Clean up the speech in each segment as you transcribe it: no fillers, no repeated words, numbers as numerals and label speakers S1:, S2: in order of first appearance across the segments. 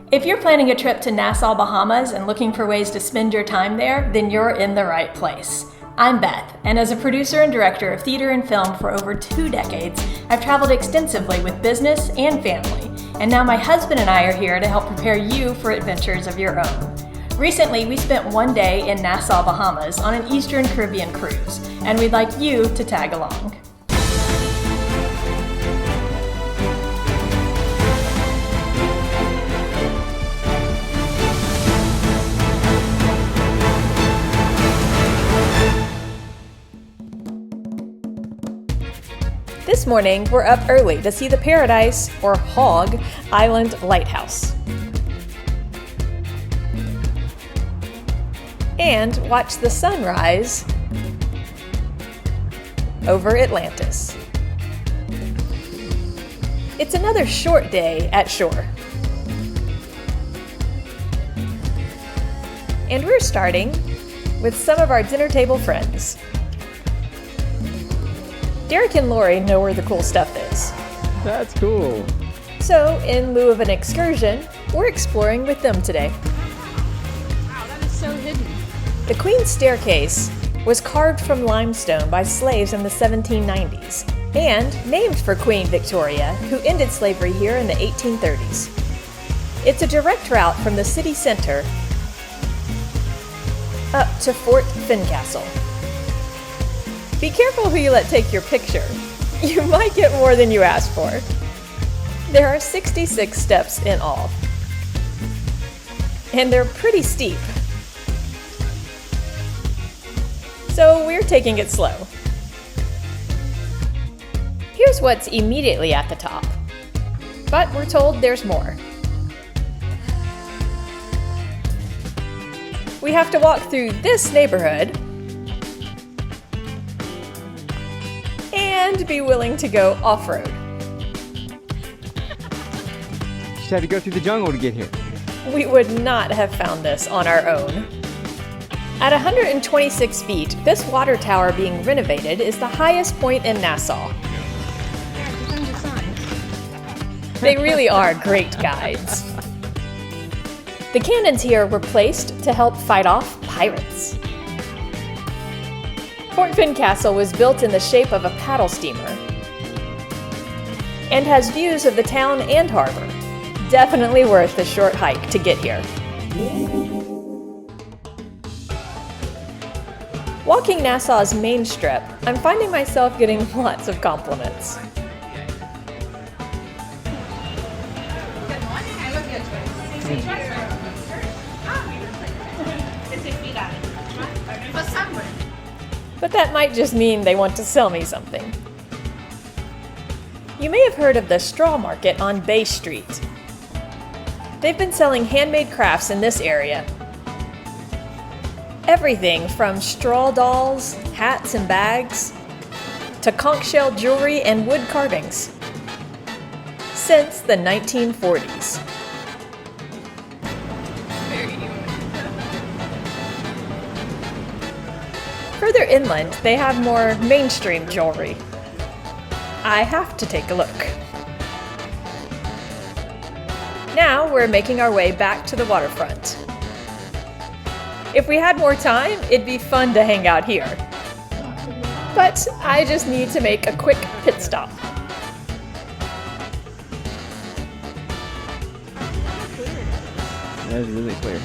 S1: If you're planning a trip to Nassau, Bahamas and looking for ways to spend your time there, then you're in the right place. I'm Beth, and as a producer and director of theater and film for over 2 decades, I've traveled extensively with business and family, and now my husband and I are here to help prepare you for adventures of your own. Recently, we spent 1 day in Nassau, Bahamas on an Eastern Caribbean cruise, and we'd like you to tag along. This morning, we're up early to see the Paradise, or Hog, Island Lighthouse. And watch the sunrise over Atlantis. It's another short day at shore. And we're starting with some of our dinner table friends. Derek and Lori know where the cool stuff is.
S2: That's cool.
S1: So, in lieu of an excursion, we're exploring with them today.
S3: Wow, that is so hidden.
S1: The Queen's Staircase was carved from limestone by slaves in the 1790s and named for Queen Victoria, who ended slavery here in the 1830s. It's a direct route from the city center up to Fort Fincastle. Be careful who you let take your picture. You might get more than you asked for. There are 66 steps in all. And they're pretty steep. So we're taking it slow. Here's what's immediately at the top. But we're told there's more. We have to walk through this neighborhood and be willing to go off-road.
S2: Just had to go through the jungle to get here.
S1: We would not have found this on our own. At 126 feet, this water tower being renovated is the highest point in Nassau. They really are great guides. The cannons here were placed to help fight off pirates. Fort Fincastle was built in the shape of a paddle steamer and has views of the town and harbor. Definitely worth the short hike to get here. Walking Nassau's main strip, I'm finding myself getting lots of compliments. But that might just mean they want to sell me something. You may have heard of the straw market on Bay Street. They've been selling handmade crafts in this area. Everything from straw dolls, hats and bags, to conch shell jewelry and wood carvings. Since the 1940s. Further inland, they have more mainstream jewelry. I have to take a look. Now we're making our way back to the waterfront. If we had more time, it'd be fun to hang out here. But I just need to make a quick pit stop.
S2: That is really clear.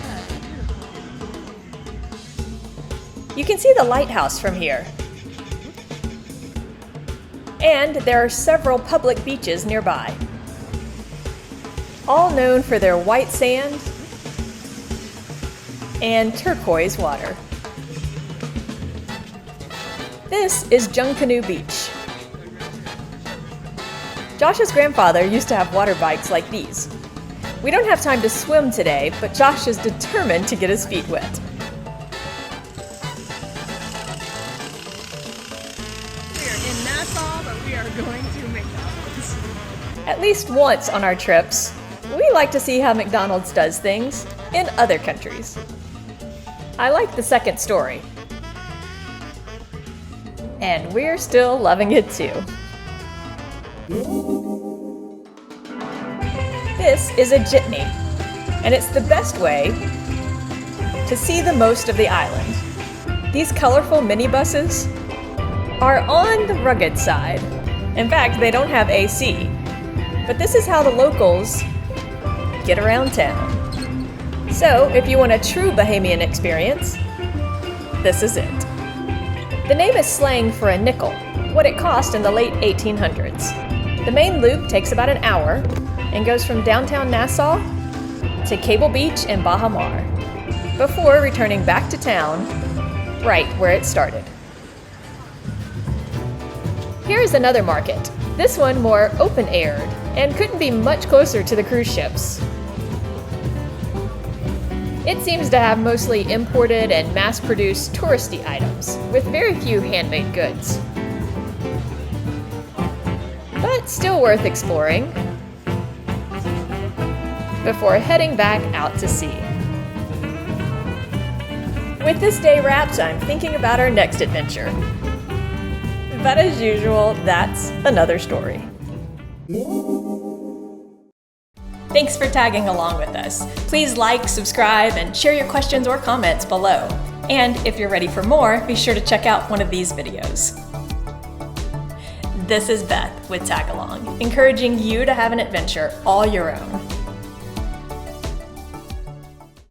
S1: You can see the lighthouse from here. And there are several public beaches nearby, all known for their white sand and turquoise water. This is Junkanoo Beach. Josh's grandfather used to have water bikes like these. We don't have time to swim today, but Josh is determined to get his feet wet.
S3: Going to McDonald's.
S1: At least once on our trips, we like to see how McDonald's does things in other countries. I like the second story. And we're still loving it too. This is a Jitney. and it's the best way to see the most of the island. These colorful minibuses are on the rugged side. In fact, they don't have AC, but this is how the locals get around town. So, if you want a true Bahamian experience, this is it. The name is slang for a nickel, what it cost in the late 1800s. The main loop takes about an hour and goes from downtown Nassau to Cable Beach in Bahama, before returning back to town, right where it started. Here's another market, this one more open-aired, and couldn't be much closer to the cruise ships. It seems to have mostly imported and mass-produced touristy items, with very few handmade goods. But still worth exploring before heading back out to sea. With this day wrapped, I'm thinking about our next adventure. But as usual, that's another story. Thanks for tagging along with us. Please like, subscribe, and share your questions or comments below. And if you're ready for more, be sure to check out one of these videos. This is Beth with Tag Along, encouraging you to have an adventure all your own.